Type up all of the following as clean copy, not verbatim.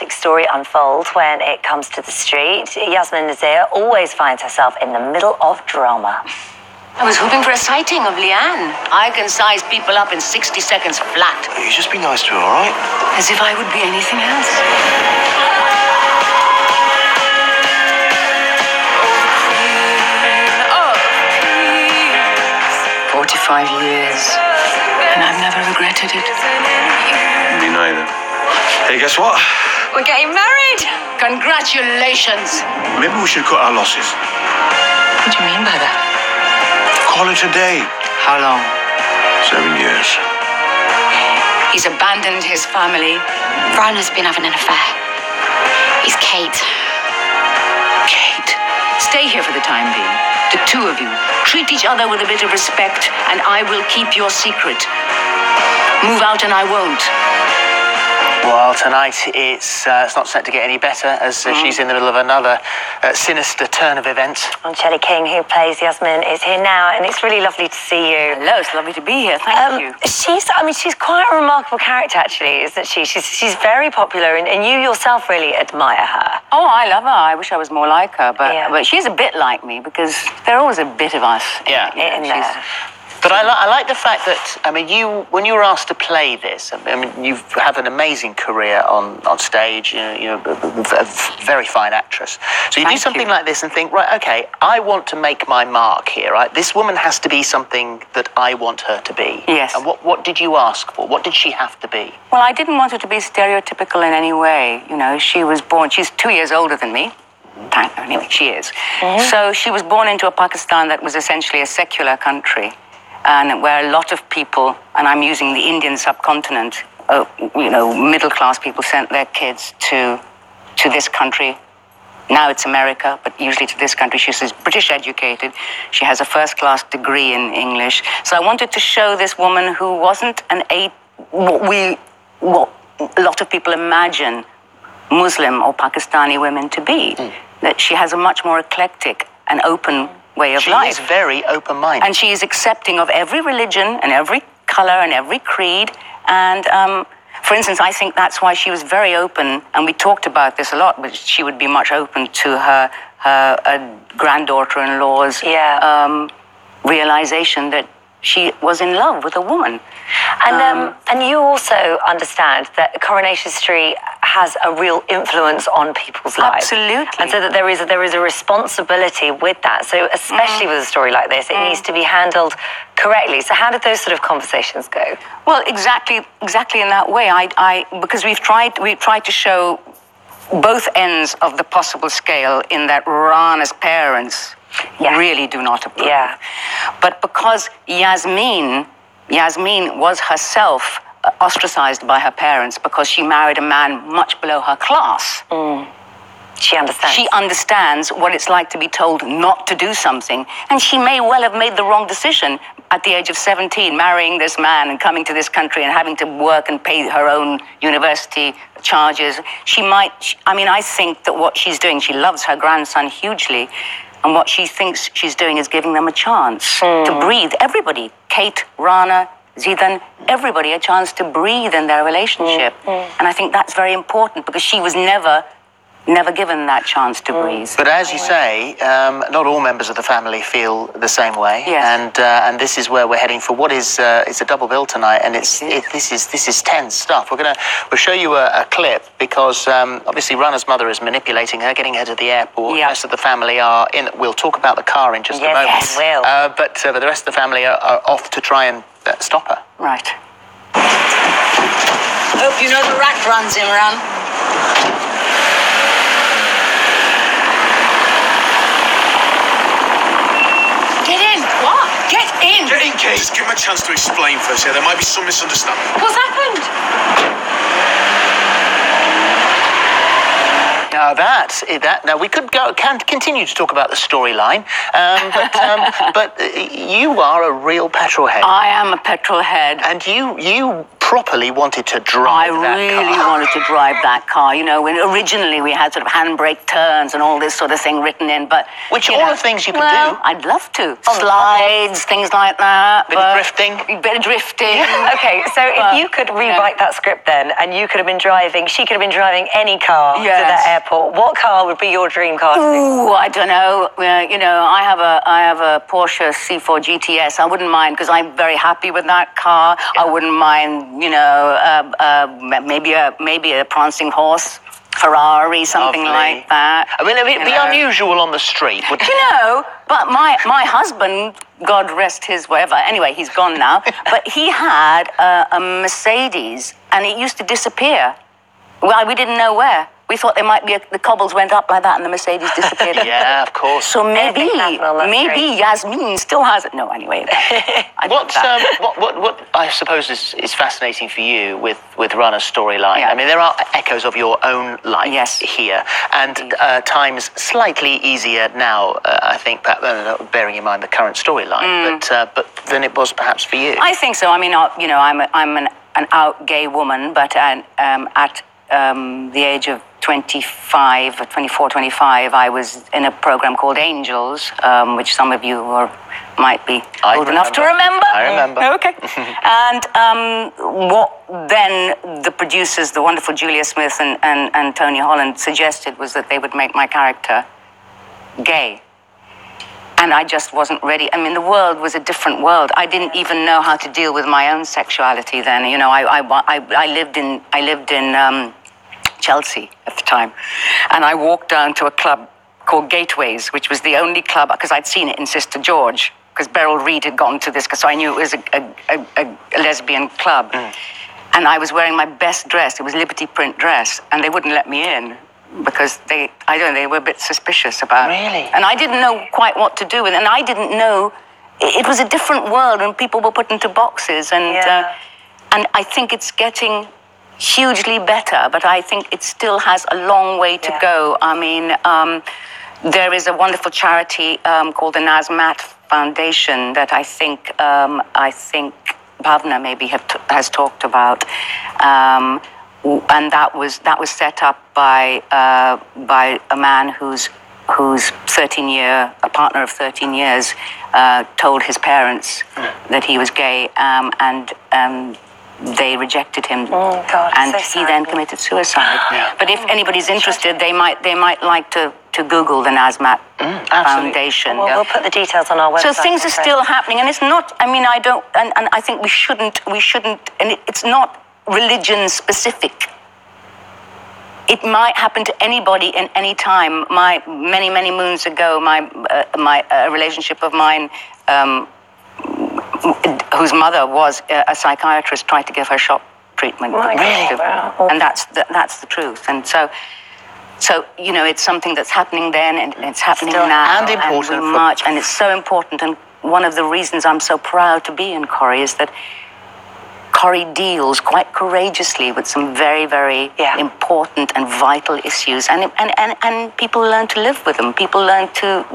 dramatic story unfold when it comes to the street. Yasmeen Nazir always finds herself in the middle of drama. I was hoping for a sighting of Leanne. I can size people up in 60 seconds flat. You just be nice to her, all right? As if I would be anything else. 45 years, and I've never regretted it. Me neither. Hey, guess what? We're getting married! Congratulations! Maybe we should cut our losses. What do you mean by that? Call it a day. How long? 7 years. He's abandoned his family. Rana's been having an affair. He's Kate. Kate, stay here for the time being. The two of you. Treat each other with a bit of respect, and I will keep your secret. Move out and I won't. Well, tonight it's not set to get any better as she's in the middle of another sinister turn of events. And Shelley King, who plays Yasmeen, is here now, and it's really lovely to see you. Hello, it's lovely to be here. Thank you. She's quite a remarkable character, actually, isn't she? She's very popular, and you yourself really admire her. Oh, I love her. I wish I was more like her, but she's a bit like me because there's always a bit of us. Yeah. In there. But I like the fact that, I mean, when you were asked to play this, I mean, you have an amazing career on stage, you're a very fine actress. So you do something like this and think, right, okay, I want to make my mark here, right? This woman has to be something that I want her to be. Yes. And what did you ask for? What did she have to be? Well, I didn't want her to be stereotypical in any way. You know, she was born, she's 2 years older than me. Anyway, she is. So she was born into a Pakistan that was essentially a secular country. And where a lot of people, and I'm using the Indian subcontinent, middle-class people sent their kids to this country. Now it's America, but usually to this country. She's British educated. She has a first-class degree in English. So I wanted to show this woman who wasn't what a lot of people imagine Muslim or Pakistani women to be. That she has a much more eclectic and open way of life. She is very open-minded. And she is accepting of every religion and every color and every creed. And for instance, I think that's why she was very open, and we talked about this a lot, but she would be much open to her granddaughter-in-law's realization that she was in love with a woman. And you also understand that Coronation Street has a real influence on people's lives. Absolutely. And so that there is a responsibility with that. So especially with a story like this, it needs to be handled correctly. So how did those sort of conversations go? Well, exactly in that way. Because we've tried to show both ends of the possible scale in that Rana's parents really do not approve. Yeah. But because Yasmeen was herself ostracized by her parents because she married a man much below her class. She understands. She understands what it's like to be told not to do something. And she may well have made the wrong decision at the age of 17, marrying this man and coming to this country and having to work and pay her own university charges. I think that what she's doing, she loves her grandson hugely. And what she thinks she's doing is giving them a chance to breathe. Everybody, Kate, Rana, Zidan, everybody a chance to breathe in their relationship. And I think that's very important because she was never given that chance to breathe. But as you say, not all members of the family feel the same way. Yes. And this is where we're heading for what is it's a double bill tonight, and this is tense stuff. We'll show you a clip because obviously Rana's mother is manipulating her, getting her to the airport. Yeah. The rest of the family are in. We'll talk about the car in just a moment. Yes, we will. But the rest of the family are off to try and stop her. Right. Hope you know the rat runs him around. Get in, Kate. Just give him a chance to explain first. There might be some misunderstanding. What's happened? Now we could continue to talk about the storyline, but you are a real petrol head. I am a petrol head. And you properly wanted to drive that car. I really wanted to drive that car. You know, when originally we had sort of handbrake turns and all this sort of thing written in, but Which all are things you can do. I'd love to. Slides, things like that. Bit of drifting. Bit of drifting. Okay, so if you could rewrite that script then, and you could have been driving, she could have been driving any car to that airport, what car would be your dream car? Ooh, I don't know. You know, I have a Porsche C4 GTS. I wouldn't mind because I'm very happy with that car. I wouldn't mind, you know, maybe a prancing horse, Ferrari, something like that. I mean, it'd be unusual on the street, wouldn't it? You know, but my husband, God rest his whatever. Anyway, he's gone now. But he had a Mercedes, and it used to disappear. Well, we didn't know where. We thought there might be the cobbles went up like that, and the Mercedes disappeared. Yeah, of course. So maybe Yasmeen still has it. No, anyway. What I suppose is fascinating for you with Rana's storyline. I mean, there are echoes of your own life here, and times slightly easier now. I think, bearing in mind the current storyline, but than it was perhaps for you. I think so. I mean, you know, I'm an out gay woman, but at the age of 24, 25, I was in a program called Angels, which some of you might be old enough to remember. I remember. Okay. And what then the producers, the wonderful Julia Smith and Tony Holland, suggested was that they would make my character gay. And I just wasn't ready. I mean, the world was a different world. I didn't even know how to deal with my own sexuality then. You know, I lived in Chelsea at the time, and I walked down to a club called Gateways, which was the only club, because I'd seen it in Sister George, because Beryl Reid had gone to this, so I knew it was a lesbian club. And I was wearing my best dress. It was Liberty print dress, and they wouldn't let me in because they were a bit suspicious about it. Really? And I didn't know quite what to do with it, and I didn't know it was a different world, and people were put into boxes, and I think it's getting hugely better, but I think it still has a long way to go. I mean, there is a wonderful charity called the Nazir Foundation that I think Bhavna maybe has talked about, and that was set up by a man who's 13-year, a partner of 13 years, told his parents that he was gay, and they rejected him, and he then committed suicide. But if anybody's interested, they might like to Google the Nazir Foundation. Well, we'll put the details on our website. So things are still happening, and it's not. I mean, I don't, and I think we shouldn't, and it's not religion specific. It might happen to anybody in any time. Many moons ago, my relationship of mine, whose mother was a psychiatrist, tried to give her shock treatment. Really? Wow. And that's the truth. And so you know, it's something that's happening then, and it's happening now, and important, and it's so important. And one of the reasons I'm so proud to be in Corrie is that Corrie deals quite courageously with some very, very important and vital issues, and people learn to live with them. People learn to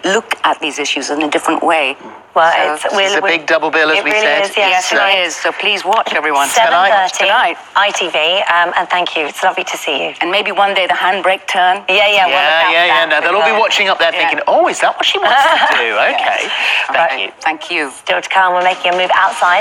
look at these issues in a different way. Well, it's a big double bill, as we said. Yes, it is. So please watch, everyone. 7:30 tonight. ITV, and thank you. It's lovely to see you. And maybe one day the handbrake turn. No, they'll all be watching up there thinking, oh, is that what she wants to do? Okay. Thank you. Thank you. Still to come, we're making a move outside.